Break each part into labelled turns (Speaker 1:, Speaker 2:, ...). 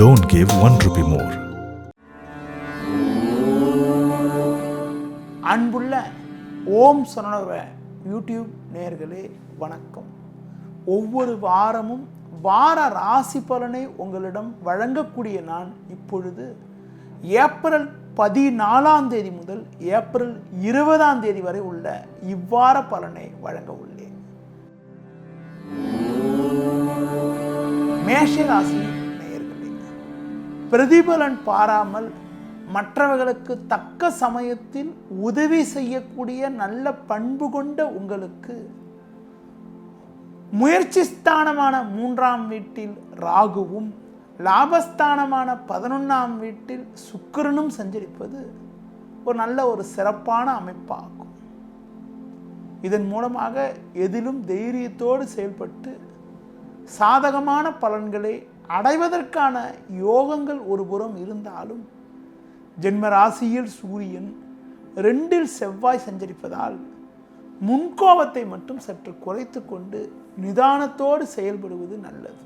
Speaker 1: Don't give 1 rupee more.
Speaker 2: அன்புள்ள ஓம் Saravanabhava YouTube நேயர்களே வணக்கம். ஒவ்வொரு வாரமும் வார ராசி பலனை உங்களிடம் வழங்கக்கூடிய நான் இப்பொழுது ஏப்ரல் 14 முதல் ஏப்ரல் 20 வரை உள்ள இவ்வார பலனை வழங்க உள்ளேன். மேஷ ராசி நேயர்களே, பிரதிபலன் பாராமல் மற்றவர்களுக்கு தக்க சமயத்தில் உதவி செய்யக்கூடிய நல்ல பண்பு கொண்ட உங்களுக்கு முயற்சி ஸ்தானமான 3ஆம் வீட்டில் ராகுவும் லாபஸ்தானமான 11ஆம் வீட்டில் சுக்கிரனும் சஞ்சரிப்பது ஒரு சிறப்பான அமைப்பாகும். இதன் மூலமாக எதிலும் தைரியத்தோடு செயல்பட்டு சாதகமான பலன்களை அடைவதற்கான யோகங்கள் ஒருபுறம் இருந்தாலும் ஜென்ம ராசியில் சூரியன் 2இல் செவ்வாய் சஞ்சரிப்பதால் முன்கோபத்தை மட்டும் சற்று குறைத்து கொண்டு நிதானத்தோடு செயல்படுவது நல்லது.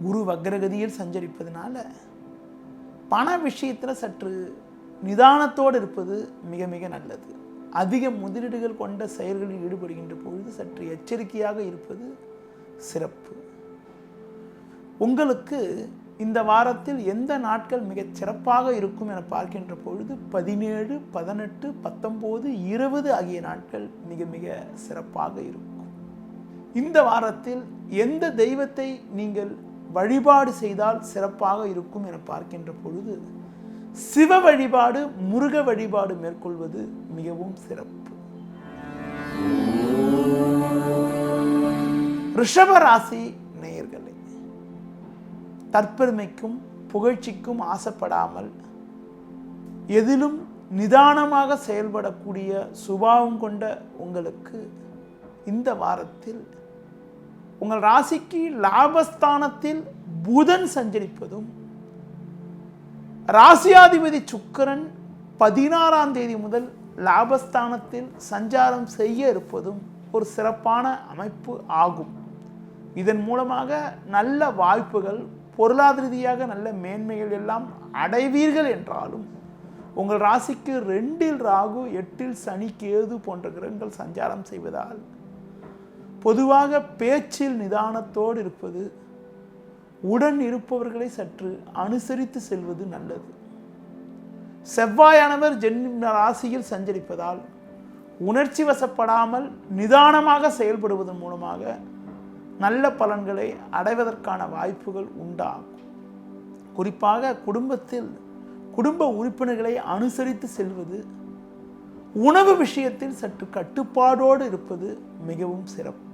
Speaker 2: குரு வக்ரகதியில் சஞ்சரிப்பதனால பண விஷயத்தில் சற்று நிதானத்தோடு இருப்பது மிக மிக நல்லது. அதிக முதலீடுகள் கொண்ட செயல்களில் ஈடுபடுகின்ற பொழுது சற்று எச்சரிக்கையாக இருப்பது சிறப்பு. உங்களுக்கு இந்த வாரத்தில் எந்த நாட்கள் மிகச் சிறப்பாக இருக்கும் என பார்க்கின்ற பொழுது 17, 18, 19, 20 ஆகிய நாட்கள் மிக மிக சிறப்பாக இருக்கும். இந்த வாரத்தில் எந்த தெய்வத்தை நீங்கள் வழிபாடு செய்தால் சிறப்பாக இருக்கும் என பார்க்கின்ற பொழுது சிவ வழிபாடு, முருக வழிபாடு மேற்கொள்வது மிகவும் சிறப்பு. ரிஷப ராசி நேயர்களே, தற்பெருமைக்கும் புகழ்ச்சிக்கும் ஆசைப்படாமல் எதிலும் நிதானமாக செயல்படக்கூடிய சுபாவம் கொண்ட உங்களுக்கு இந்த வாரத்தில் உங்கள் ராசிக்கு லாபஸ்தானத்தில் புதன் சஞ்சரிப்பதும் ராசியாதிபதி சுக்கிரன் 16ஆம் தேதி முதல் லாபஸ்தானத்தில் சஞ்சாரம் செய்ய இருப்பதும் ஒரு சிறப்பான அமைப்பு ஆகும். இதன் மூலமாக நல்ல வாய்ப்புகள், பொருளாதார ரீதியாக நல்ல மேன்மைகள் எல்லாம் அடைவீர்கள். என்றாலும் உங்கள் ராசிக்கு 2இல் ராகு, 8இல் சனி, கேது போன்ற கிரகங்கள் சஞ்சாரம் செய்வதால் பொதுவாக பேச்சில் நிதானத்தோடு இருப்பது, உடன் இருப்பவர்களை சற்று அனுசரித்து செல்வது நல்லது. செவ்வாயானவர் ஜென்ம ராசியில் சஞ்சரிப்பதால் உணர்ச்சி வசப்படாமல் நிதானமாக செயல்படுவதன் மூலமாக நல்ல பலன்களை அடைவதற்கான வாய்ப்புகள் உண்டாகும். குறிப்பாக குடும்பத்தில் குடும்ப உறுப்பினர்களை அனுசரித்து செல்வது, உணவு விஷயத்தில் சற்று கட்டுப்பாடோடு இருப்பது மிகவும் சிறப்பு.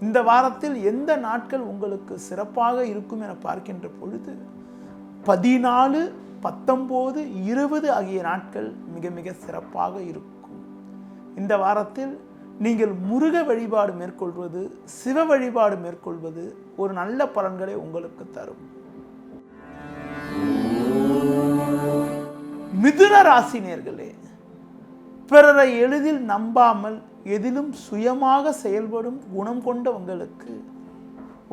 Speaker 2: இந்த வாரத்தில் எந்த நாட்கள் உங்களுக்கு சிறப்பாக இருக்கும் என பார்க்கின்ற பொழுது 14, 19, 20 ஆகிய நாட்கள் மிக மிக சிறப்பாக இருக்கும். இந்த வாரத்தில் நீங்கள் முருக வழிபாடு மேற்கொள்வது, சிவ வழிபாடு மேற்கொள்வது ஒரு நல்ல பலன்களை உங்களுக்கு தரும். மிதுன ராசி நேயர்களே, பிறரை எளிதில் நம்பாமல் எதிலும் சுயமாக செயல்படும் குணம் கொண்ட உங்களுக்கு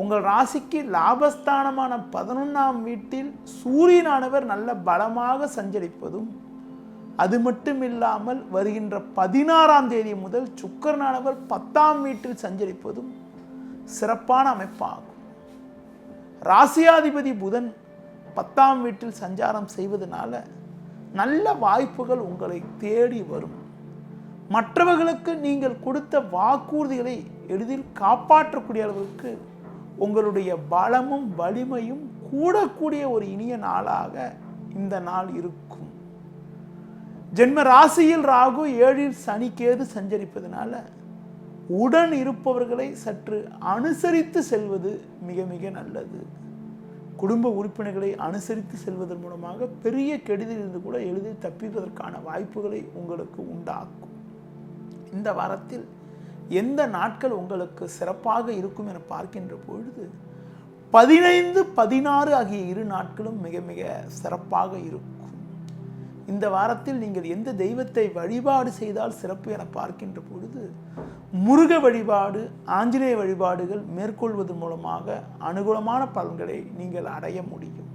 Speaker 2: உங்கள் ராசிக்கு லாபஸ்தானமான 11ஆம் வீட்டில் சூரியனானவர் நல்ல பலமாக சஞ்சரிப்பதும், அது மட்டுமில்லாமல் வருகின்ற 16ஆம் தேதி முதல் சுக்கிரனானவர் 10ஆம் வீட்டில் சஞ்சரிப்பதும் சிறப்பான அமைப்பாகும். ராசியாதிபதி புதன் 10ஆம் வீட்டில் சஞ்சாரம் செய்வதனால நல்ல வாய்ப்புகள் உங்களை தேடி வரும். மற்றவர்களுக்கு நீங்கள் கொடுத்த வாக்குறுதிகளை எளிதில் காப்பாற்றக்கூடிய அளவுக்கு உங்களுடைய பலமும் வலிமையும் கூடக்கூடிய ஒரு இனிய நாளாக இந்த நாள் இருக்கும். ஜென்ம ராசியில் ராகு, 7இல் சனி, கேது சஞ்சரிப்பதனால உடன் இருப்பவர்களை சற்று அனுசரித்து செல்வது மிக மிக நல்லது. குடும்ப உறுப்பினர்களை அனுசரித்து செல்வதன் மூலமாக பெரிய கெடுதிலிருந்து கூட எளிதில் தப்பிப்பதற்கான வாய்ப்புகளை உங்களுக்கு உண்டாக்கும். இந்த வாரத்தில் எந்த நாட்கள் உங்களுக்கு சிறப்பாக இருக்கும் என பார்க்கின்ற பொழுது 15, 16 ஆகிய 2 நாட்களும் மிக மிக சிறப்பாக இருக்கும். இந்த வாரத்தில் நீங்கள் எந்த தெய்வத்தை வழிபாடு செய்தால் சிறப்பு என பார்க்கின்ற பொழுது முருக வழிபாடு, ஆஞ்சநேய வழிபாடுகள் மேற்கொள்வதன் மூலமாக அனுகூலமான பலன்களை நீங்கள் அடைய முடியும்.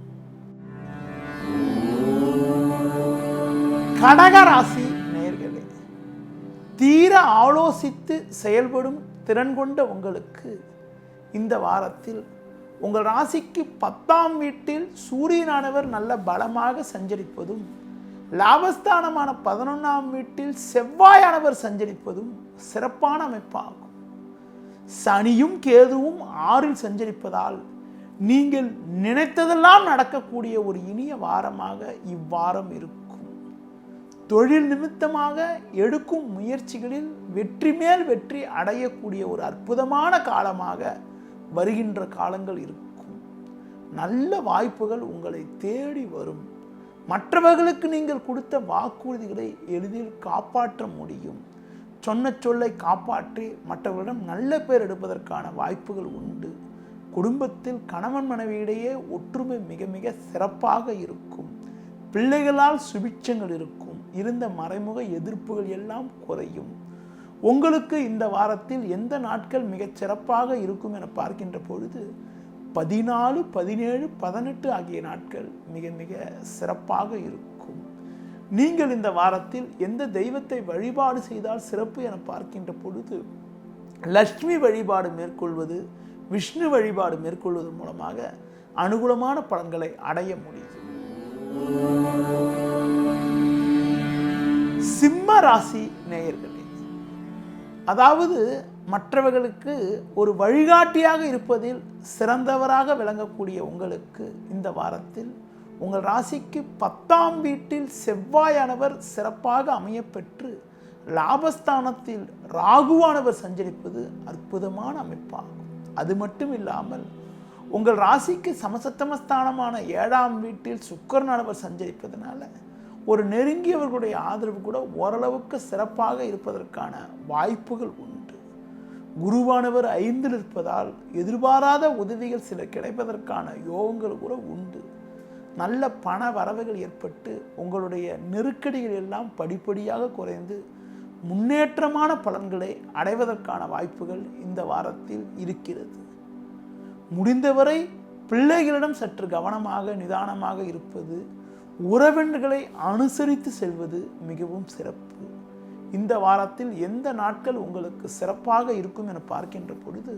Speaker 2: கடகராசி நேயர்களே, தீர ஆலோசித்து செயல்படும் திறன் கொண்ட உங்களுக்கு இந்த வாரத்தில் உங்கள் ராசிக்கு 10ஆம் வீட்டில் சூரியனானவர் நல்ல பலமாக சஞ்சரிப்பதும், லாபஸ்தானமான 11ஆம் வீட்டில் செவ்வாயானவர் சஞ்சரிப்பதும் சிறப்பான அமைப்பாகும். சனியும் கேதுவும் 6இல் சஞ்சரிப்பதால் நீங்கள் நினைத்ததெல்லாம் நடக்கக்கூடிய ஒரு இனிய வாரமாக இவ்வாரம் இருக்கும். தொழில் நிமித்தமாக எடுக்கும் முயற்சிகளில் வெற்றி மேல் வெற்றி அடையக்கூடிய ஒரு அற்புதமான காலமாக வருகின்ற காலங்கள் இருக்கும். நல்ல வாய்ப்புகள் உங்களை தேடி வரும். மற்றவர்களுக்கு நீங்கள் கொடுத்த வாக்குறுதிகளை எளிதில் காப்பாற்ற முடியும். சொன்ன சொல்லை காப்பாற்றி மற்றவர்களிடம் நல்ல பேர் எடுப்பதற்கான வாய்ப்புகள் உண்டு. குடும்பத்தில் கணவன் மனைவியிடையே ஒற்றுமை மிக மிக சிறப்பாக இருக்கும். பிள்ளைகளால் சுபிட்சங்கள் இருக்கும். இருந்த மறைமுக எதிர்ப்புகள் எல்லாம் குறையும். உங்களுக்கு இந்த வாரத்தில் எந்த நாட்கள் மிகச் சிறப்பாக இருக்கும் என பார்க்கின்ற பொழுது 14, 17, 18 ஆகிய நாட்கள் மிக மிக சிறப்பாக இருக்கும். நீங்கள் இந்த வாரத்தில் எந்த தெய்வத்தை வழிபாடு செய்தால் சிறப்பு என பார்க்கின்ற பொழுது லட்சுமி வழிபாடு மேற்கொள்வது, விஷ்ணு வழிபாடு மேற்கொள்வது மூலமாக அனுகூலமான பலன்களை அடைய முடியும். சிம்ம ராசி நேயர்களே, அதாவது மற்றவர்களுக்கு ஒரு வழிகாட்டியாக இருப்பதில் சிறந்தவராக விளங்கக்கூடிய உங்களுக்கு இந்த வாரத்தில் உங்கள் ராசிக்கு 10ஆம் வீட்டில் செவ்வாயானவர் சிறப்பாக அமையப்பெற்று லாபஸ்தானத்தில் ராகுவானவர் சஞ்சரிப்பது அற்புதமான அமைப்பாகும். அது மட்டும் இல்லாமல் உங்கள் ராசிக்கு சமசத்தமஸ்தானமான 7ஆம் வீட்டில் சுக்கிரனானவர் சஞ்சரிப்பதனால ஒரு நெருங்கியவர்களுடைய ஆதரவு கூட ஓரளவுக்கு சிறப்பாக இருப்பதற்கான வாய்ப்புகள் உண்டு. குருவானவர் 5இல் இருப்பதால் எதிர்பாராத உதவிகள் சில கிடைப்பதற்கான யோகங்கள் கூட உண்டு. நல்ல பண வரவுகள் ஏற்பட்டு உங்களுடைய நெருக்கடிகள் எல்லாம் படிப்படியாக குறைந்து முன்னேற்றமான பலன்களை அடைவதற்கான வாய்ப்புகள் இந்த வாரத்தில் இருக்கிறது. முடிந்தவரை பிள்ளைகளிடம் சற்று கவனமாக நிதானமாக இருப்பது, உறவினர்களை அனுசரித்து செல்வது மிகவும் சிறப்பு. இந்த வாரத்தில் எந்த நாட்கள் உங்களுக்கு சிறப்பாக இருக்கும் என பார்க்கின்ற பொழுது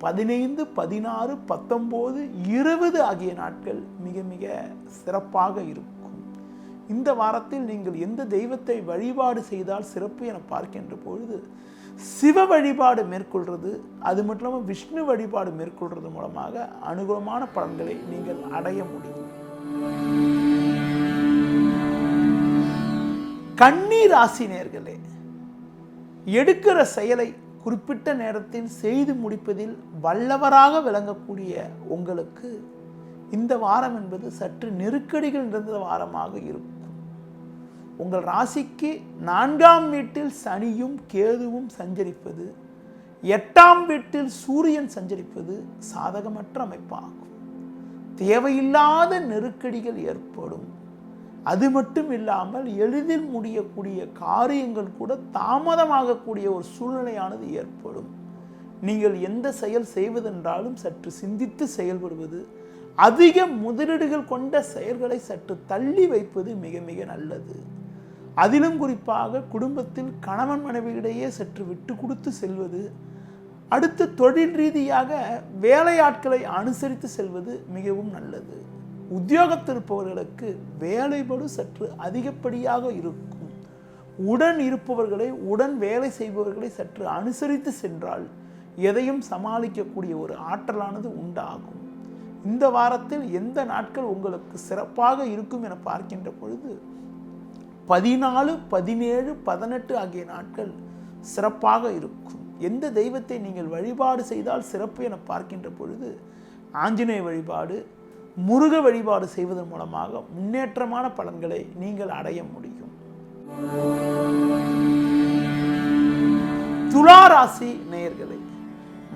Speaker 2: 15, 16, 19, 20 ஆகிய நாட்கள் மிக மிக சிறப்பாக இருக்கும். இந்த வாரத்தில் நீங்கள் எந்த தெய்வத்தை வழிபாடு செய்தால் சிறப்பு என பார்க்கின்ற பொழுது சிவ வழிபாடு மேற்கொள்வது, அது மட்டும் இல்லாமல் விஷ்ணு வழிபாடு மேற்கொள்வது மூலமாக அனுகூலமான பலன்களை நீங்கள் அடைய முடியும். கன்னி ராசி நேயர்களே, எடுக்கிற செயலை குறிப்பிட்ட நேரத்தில் செய்து முடிப்பதில் வல்லவராக விளங்கக்கூடிய உங்களுக்கு இந்த வாரம் என்பது சற்று நெருக்கடிகள் நிறைந்த வாரமாக இருக்கும். உங்கள் ராசிக்கு 4ஆம் வீட்டில் சனியும் கேதுவும் சஞ்சரிப்பது, 8ஆம் வீட்டில் சூரியன் சஞ்சரிப்பது சாதகமற்ற அமைப்பாகும். தேவையில்லாத நெருக்கடிகள் ஏற்படும். அது மட்டும் இல்லாமல் எளிதில் முடியக்கூடிய காரியங்கள் கூட தாமதமாகக்கூடிய ஒரு சூழ்நிலையானது ஏற்படும். நீங்கள் எந்த செயல் செய்வதென்றாலும் சற்று சிந்தித்து செயல்படுவது, அதிக முதலீடுகள் கொண்ட செயல்களை சற்று தள்ளி வைப்பது மிக மிக நல்லது. அதிலும் குறிப்பாக குடும்பத்தில் கணவன் மனைவியிடையே சற்று விட்டு கொடுத்து செல்வது, அடுத்து தொழில் ரீதியாக வேலையாட்களை அனுசரித்து செல்வது மிகவும் நல்லது. உத்தியோகத்தில் இருப்பவர்களுக்கு வேலைபடு சற்று அதிகப்படியாக இருக்கும். உடன் இருப்பவர்களை, உடன் வேலை செய்பவர்களை சற்று அனுசரித்து சென்றால் எதையும் சமாளிக்கக்கூடிய ஒரு ஆற்றலானது உண்டாகும். இந்த வாரத்தில் எந்த நாட்கள் உங்களுக்கு சிறப்பாக இருக்கும் என பார்க்கின்ற பொழுது 14, 17, 18 ஆகிய நாட்கள் சிறப்பாக இருக்கும். எந்த தெய்வத்தை நீங்கள் வழிபாடு செய்தால் சிறப்பு என பார்க்கின்ற பொழுது ஆஞ்சநேய வழிபாடு, முருக வழிபாடு செய்வதன் மூலமாக முன்னேற்றமான பலன்களை நீங்கள் அடைய முடியும். துலா ராசி நேயர்களே,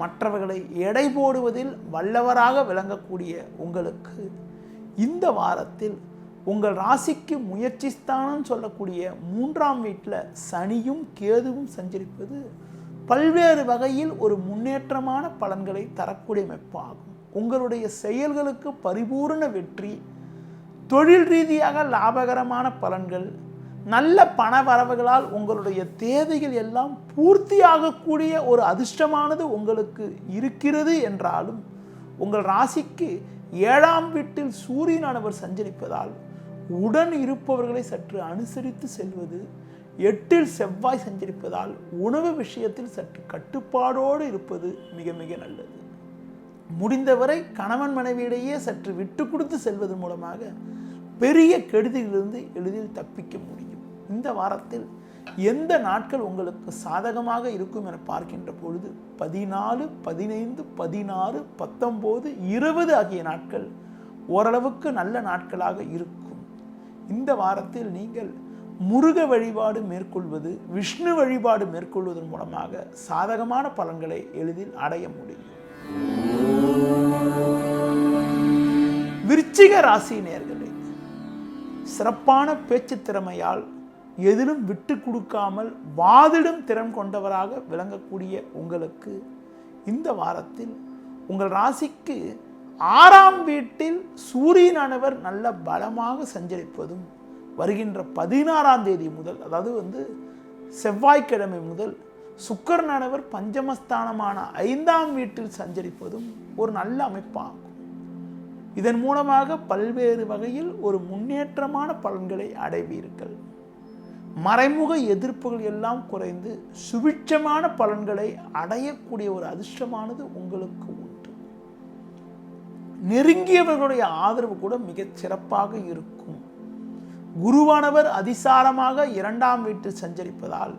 Speaker 2: மற்றவர்களை எடை போடுவதில் வல்லவராக விளங்கக்கூடிய உங்களுக்கு இந்த வாரத்தில் உங்கள் ராசிக்கு முயற்சி ஸ்தானம் சொல்லக்கூடிய 3ஆம் வீட்டில் சனியும் கேதுவும் சஞ்சரிப்பது பல்வேறு வகையில் ஒரு முன்னேற்றமான பலன்களை தரக்கூடிய அமைப்பாகும். உங்களுடைய செயல்களுக்கு பரிபூர்ண வெற்றி, தொழில் ரீதியாக லாபகரமான பலன்கள், நல்ல பண வரவுகளால் உங்களுடைய தேவைகள் எல்லாம் பூர்த்தியாகக்கூடிய ஒரு அதிர்ஷ்டமானது உங்களுக்கு இருக்கிறது என்றாலும், உங்கள் ராசிக்கு 7ஆம் வீட்டில் சூரியனானவர் சஞ்சரிப்பதால் உடன் இருப்பவர்களை சற்று அனுசரித்து செல்வது, 8இல் செவ்வாய் சஞ்சரிப்பதால் உணவு விஷயத்தில் சற்று கட்டுப்பாடோடு இருப்பது மிக மிக நல்லது. முடிந்தவரை கணவன் மனைவியிடையே சற்று விட்டு கொடுத்து செல்வதன் மூலமாக பெரிய கெடுதியிலிருந்து எளிதில் தப்பிக்க முடியும். இந்த வாரத்தில் எந்த நாட்கள் உங்களுக்கு சாதகமாக இருக்கும் என பார்க்கின்ற பொழுது 14, 15, 16, 19, 20 ஆகிய நாட்கள் ஓரளவுக்கு நல்ல நாட்களாக இருக்கும். இந்த வாரத்தில் நீங்கள் முருக வழிபாடு மேற்கொள்வது, விஷ்ணு வழிபாடு மேற்கொள்வதன் மூலமாக சாதகமான பலன்களை எளிதில் அடைய முடியும். விருச்சிக ராசி நேயர்களே, சிறப்பான பேச்சு திறமையால் எதிலும் விட்டு கொடுக்காமல் வாதிடும் திறன் கொண்டவராக விளங்கக்கூடிய உங்களுக்கு இந்த வாரத்தில் உங்கள் ராசிக்கு 6ஆம் வீட்டில் சூரியனானவர் நல்ல பலமாக சஞ்சரிப்பதும், வருகின்ற 16ஆம் தேதி முதல், அதாவது செவ்வாய்க்கிழமை முதல் சுக்கிரனானவர் பஞ்சமஸ்தானமான 5ஆம் வீட்டில் சஞ்சரிப்பதும் ஒரு நல்ல அமைப்பாகும். இதன் மூலமாக பல்வேறு வகையில் ஒரு முன்னேற்றமான பலன்களை அடைவீர்கள். மறைமுக எதிர்ப்புகள் எல்லாம் குறைந்து சுபிட்சமான பலன்களை அடையக்கூடிய ஒரு அதிர்ஷ்டமானது உங்களுக்கு உண்டு. நெருங்கியவர்களுடைய ஆதரவு கூட மிகச் சிறப்பாக இருக்கும். குருவானவர் அதிசாரமாக 2ஆம் வீட்டில் சஞ்சரிப்பதால்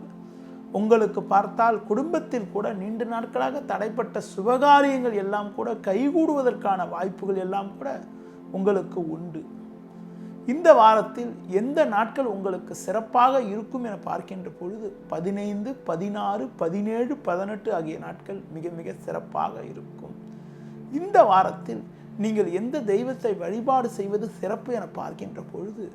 Speaker 2: உங்களுக்கு பார்த்தால் குடும்பத்தில் கூட நீண்ட நாட்களாக தடைப்பட்ட சுபகாரியங்கள் எல்லாம் கூட கைகூடுவதற்கான வாய்ப்புகள் எல்லாம் கூட உங்களுக்கு உண்டு. இந்த வாரத்தில் எந்த நாட்கள் உங்களுக்கு சிறப்பாக இருக்கும் என பார்க்கின்ற பொழுது 15, 16, 17, 18 ஆகிய நாட்கள் மிக மிக சிறப்பாக இருக்கும். இந்த வாரத்தில் நீங்கள் எந்த தெய்வத்தை வழிபாடு செய்வது சிறப்பு என பார்க்கின்ற பொழுது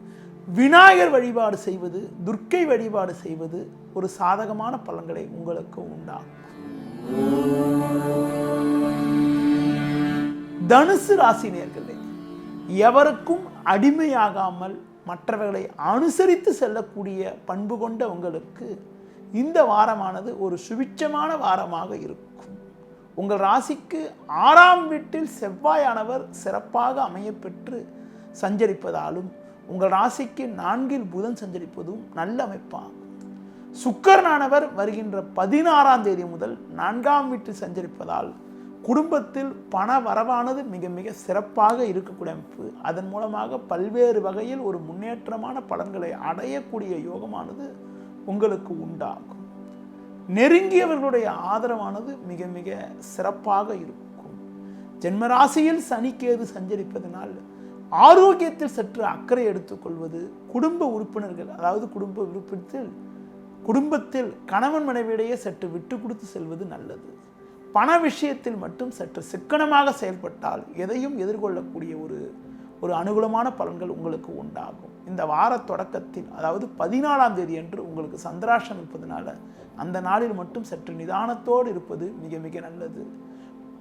Speaker 2: விநாயகர் வழிபாடு செய்வது, துர்க்கை வழிபாடு செய்வது ஒரு சாதகமான பலன்களை உங்களுக்கு உண்டாகும். தனுசு ராசி நேயர்களே, எவருக்கும் அடிமையாகாமல் மற்றவர்களை அனுசரித்து செல்லக்கூடிய பண்பு கொண்ட உங்களுக்கு இந்த வாரமானது ஒரு சுபிட்சமான வாரமாக இருக்கும். உங்கள் ராசிக்கு 6ஆம் வீட்டில் செவ்வாயானவர் சிறப்பாக அமையப்பெற்று சஞ்சரிப்பதாலும், உங்கள் ராசிக்கு 4இல் புதன் சஞ்சரிப்பதும் நல்ல அமைப்பாகும். சுக்கிரனானவர் வருகின்ற 16ஆம் தேதி முதல் 4ஆம் வீட்டில் சஞ்சரிப்பதால் குடும்பத்தில் பண வரவானது மிக மிக சிறப்பாக இருக்கக்கூடிய அமைப்பு. அதன் மூலமாக பல்வேறு வகையில் ஒரு முன்னேற்றமான பலன்களை அடையக்கூடிய யோகமானது உங்களுக்கு உண்டாகும். நெருங்கியவர்களுடைய ஆதரவானது மிக மிக சிறப்பாக இருக்கும். ஜென்மராசியில் சனி கேது சஞ்சரிப்பதனால் ஆரோக்கியத்தில் சற்று அக்கறை எடுத்துக்கொள்வது, குடும்ப உறுப்பினர்கள், அதாவது குடும்பத்தில் கணவன் மனைவியிடையே சற்று விட்டு கொடுத்து செல்வது நல்லது. பண விஷயத்தில் மட்டும் சற்று சிக்கனமாக செயல்பட்டால் எதையும் எதிர்கொள்ளக்கூடிய ஒரு அனுகூலமான பலன்கள் உங்களுக்கு உண்டாகும். இந்த வார தொடக்கத்தில், அதாவது 14ஆம் தேதி அன்று உங்களுக்கு சந்திராஷ்டம் இருப்பதனால அந்த நாளில் மட்டும் சற்று நிதானத்தோடு இருப்பது மிக மிக நல்லது.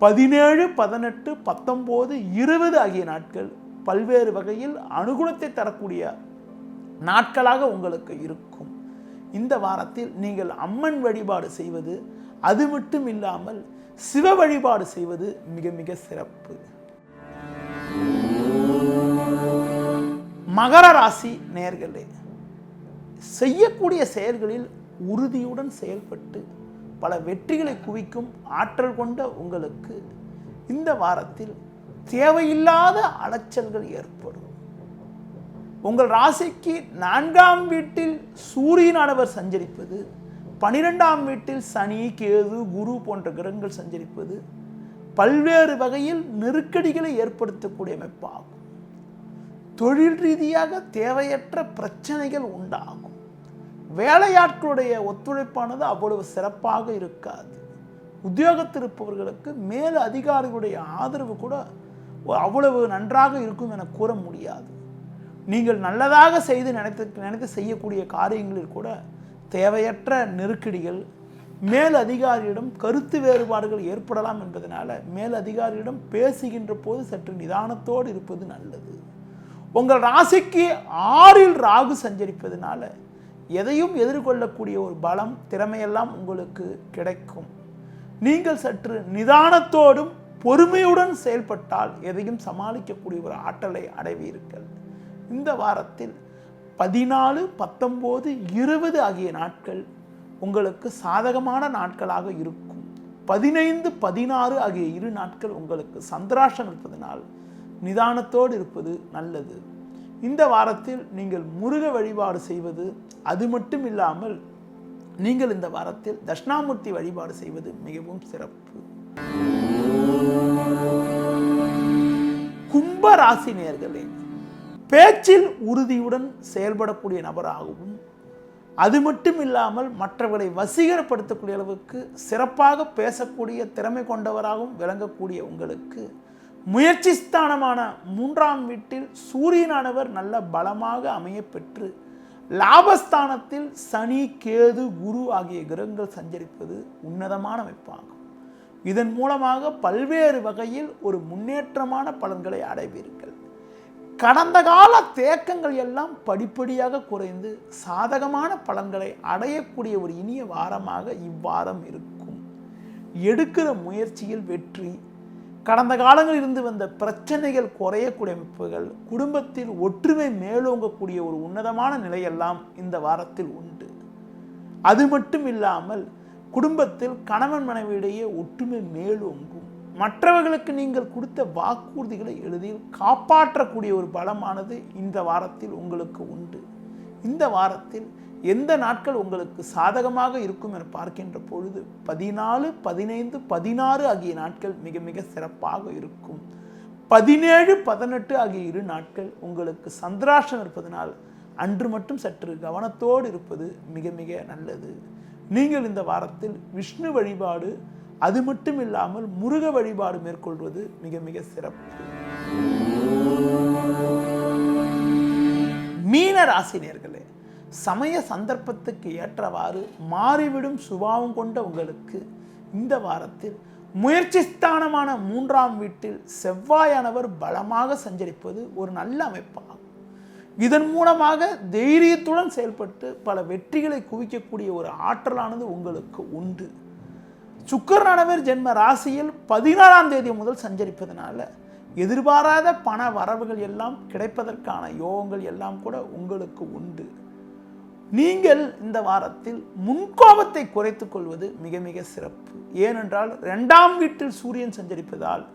Speaker 2: 17, 18, 19, 20 ஆகிய நாட்கள் பல்வேறு வகையில் அனுகூலத்தை தரக்கூடிய நாட்களாக உங்களுக்கு இருக்கும். இந்த வாரத்தில் நீங்கள் அம்மன் வழிபாடு செய்வது, அது மட்டும் இல்லாமல் சிவ வழிபாடு செய்வது மிக மிக சிறப்பு. மகர ராசி நேயர்களே, செய்யக்கூடிய செயல்களில் உறுதியுடன் செயல்பட்டு பல வெற்றிகளை குவிக்கும் ஆற்றல் கொண்ட உங்களுக்கு இந்த வாரத்தில் தேவையில்லாத அலைச்சல்கள் ஏற்படும். உங்கள் ராசிக்கு 4ஆம் வீட்டில் சூரியனானவர் சஞ்சரிப்பது, 12ஆம் வீட்டில் சனி கேது குரு போன்ற கிரகங்கள் சஞ்சரிப்பது பல்வேறு வகையில் நெருக்கடிகளை ஏற்படுத்தக்கூடிய அமைப்பாகும். தொழில் ரீதியாக தேவையற்ற பிரச்சனைகள் உண்டாகும். வேலையாட்களுடைய ஒத்துழைப்பானது அவ்வளவு சிறப்பாக இருக்காது. உத்தியோகத்தில் இருப்பவர்களுக்கு மேல் அதிகாரிகளுடைய ஆதரவு கூட அவ்வளவு நன்றாக இருக்கும் என கூற முடியாது. நீங்கள் நல்லதாக செய்து நினைத்து செய்யக்கூடிய காரியங்களில் கூட தேவையற்ற நெருக்கடிகள், மேல் அதிகாரியிடம் கருத்து வேறுபாடுகள் ஏற்படலாம் என்பதனால மேல் அதிகாரியிடம் பேசுகின்ற போது சற்று நிதானத்தோடு இருப்பது நல்லது. உங்கள் ராசிக்கு 6இல் ராகு சஞ்சரிப்பதனால எதையும் எதிர்கொள்ளக்கூடிய ஒரு பலம், திறமையெல்லாம் உங்களுக்கு கிடைக்கும். நீங்கள் சற்று நிதானத்தோடும் பொறுமையுடன் செயல்பட்டால் எதையும் சமாளிக்கக்கூடிய ஒரு ஆற்றலை அடைவீர்கள். இந்த வாரத்தில் 14, 19, 20 ஆகிய நாட்கள் உங்களுக்கு சாதகமான நாட்களாக இருக்கும். 15, 16 ஆகிய 2 நாட்கள் உங்களுக்கு சந்திராஷ்டம் இருப்பதனால் நிதானத்தோடு இருப்பது நல்லது. இந்த வாரத்தில் நீங்கள் முருக வழிபாடு செய்வது, அது மட்டும் இல்லாமல் நீங்கள் இந்த வாரத்தில் தட்சிணாமூர்த்தி வழிபாடு செய்வது மிகவும் சிறப்பு. கும்ப ராசி நேயர்களே, பேச்சில் உறுதியுடன் செயல்படக்கூடிய நபராகவும், அது மட்டும் இல்லாமல் மற்றவர்களை வசீகரப்படுத்தக்கூடிய அளவுக்கு சிறப்பாக பேசக்கூடிய திறமை கொண்டவராகவும் விளங்கக்கூடிய உங்களுக்கு முயற்சி ஸ்தானமான 3ஆம் வீட்டில் சூரியனானவர் நல்ல பலமாக அமைய பெற்று லாபஸ்தானத்தில் சனி, கேது, குரு ஆகிய கிரகங்கள் சஞ்சரிப்பது உன்னதமான அமைப்பாகும். இதன் மூலமாக பல்வேறு வகையில் ஒரு முன்னேற்றமான பலன்களை அடைவீர்கள். கடந்த கால தேக்கங்கள் எல்லாம் படிப்படியாக குறைந்து சாதகமான பலன்களை அடையக்கூடிய ஒரு இனிய வாரமாக இவ்வாரம் இருக்கும். எடுக்கிற முயற்சியில் வெற்றி, கடந்த காலங்களில் இருந்து வந்த பிரச்சனைகள் குறையக்கூடிய அமைப்புகள், குடும்பத்தில் ஒற்றுமை மேலோங்கக்கூடிய ஒரு உன்னதமான நிலையெல்லாம் இந்த வாரத்தில் உண்டு. அது மட்டும் இல்லாமல் குடும்பத்தில் கணவன் மனைவியிடையே ஒற்றுமை மேலோங்கும். மற்றவர்களுக்கு நீங்கள் கொடுத்த வாக்குறுதிகளை எளிதில் காப்பாற்றக்கூடிய ஒரு பலமானது இந்த வாரத்தில் உங்களுக்கு உண்டு. இந்த வாரத்தில் எந்த நாட்கள் உங்களுக்கு சாதகமாக இருக்கும் என பார்க்கின்ற பொழுது 14, 15, 16 ஆகிய நாட்கள் மிக மிக சிறப்பாக இருக்கும். 17, 18 ஆகிய 2 நாட்கள் உங்களுக்கு சந்திராஷ்டம் இருப்பதனால் அன்று மட்டும் சற்று கவனத்தோடு இருப்பது மிக மிக நல்லது. நீங்கள் இந்த வாரத்தில் விஷ்ணு வழிபாடு, அது மட்டும் இல்லாமல் முருக வழிபாடு மேற்கொள்வது மிக மிக சிறப்பு. மீன ராசினியர்களே, சமய சந்தர்ப்பத்துக்கு ஏற்றவாறு மாறிவிடும் சுபாவம் கொண்ட உங்களுக்கு இந்த வாரத்தில் முயற்சி ஸ்தானமான 3ஆம் வீட்டில் செவ்வாயானவர் பலமாக சஞ்சரிப்பது ஒரு நல்ல அமைப்பாகும். இதன் மூலமாக தைரியத்துடன் செயல்பட்டு பல வெற்றிகளை குவிக்கக்கூடிய ஒரு ஆற்றலானது உங்களுக்கு உண்டு. சுக்கிரனானவர் ஜென்ம ராசியில் 14ஆம் தேதி முதல் சஞ்சரிப்பதனால எதிர்பாராத பண வரவுகள் எல்லாம் கிடைப்பதற்கான யோகங்கள் எல்லாம் கூட உங்களுக்கு உண்டு. நீங்கள் இந்த வாரத்தில் முன்கோபத்தை குறைத்துக் கொள்வது மிக மிக சிறப்பு. ஏனென்றால் 2ஆம் வீட்டில் சூரியன் சஞ்சரிப்பதால்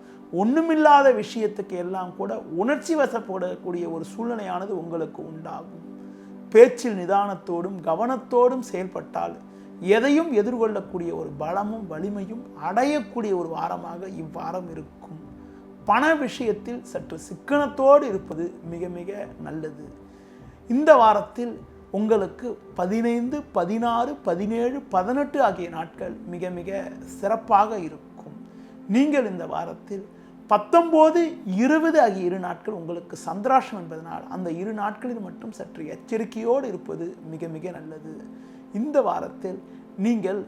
Speaker 2: ஒண்ணுமில்லாத விஷயத்துக்கு எல்லாம் கூட உணர்ச்சி வசப்படக்கூடிய ஒரு சூழ்நிலையானது உங்களுக்கு உண்டாகும். பேச்சில் நிதானத்தோடும் கவனத்தோடும் செயல்பட்டால் எதையும் எதிர்கொள்ளக்கூடிய ஒரு பலமும் வலிமையும் அடையக்கூடிய ஒரு வாரமாக இவ்வாரம் இருக்கும். பண விஷயத்தில் சற்று சிக்கனத்தோடு இருப்பது மிக மிக நல்லது. இந்த வாரத்தில் உங்களுக்கு 15, 16, 17, 18 ஆகிய நாட்கள் மிக மிக சிறப்பாக இருக்கும். நீங்கள் இந்த வாரத்தில் 19, 20 ஆகிய 2 நாட்கள் உங்களுக்கு சந்திராஷ்டம் என்பதனால் அந்த 2 நாட்களில் மட்டும் சற்று எச்சரிக்கையோடு இருப்பது மிக மிக நல்லது. இந்த வாரத்தில் நீங்கள்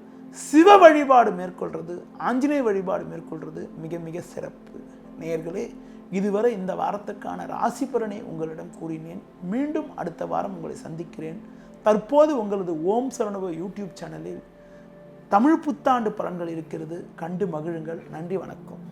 Speaker 2: சிவ வழிபாடு மேற்கொள்வது, ஆஞ்சநேய வழிபாடு மேற்கொள்வது மிக மிக சிறப்பு. நேயர்களே, இதுவரை இந்த வாரத்துக்கான ராசி பலனை உங்களிடம் கூறினேன். மீண்டும் அடுத்த வாரம் உங்களை சந்திக்கிறேன். தற்போது உங்களது ஓம் சரவணபவ யூடியூப் சேனலில் தமிழ் புத்தாண்டு பலன்கள் இருக்கிறது. கண்டு மகிழுங்கள். நன்றி, வணக்கம்.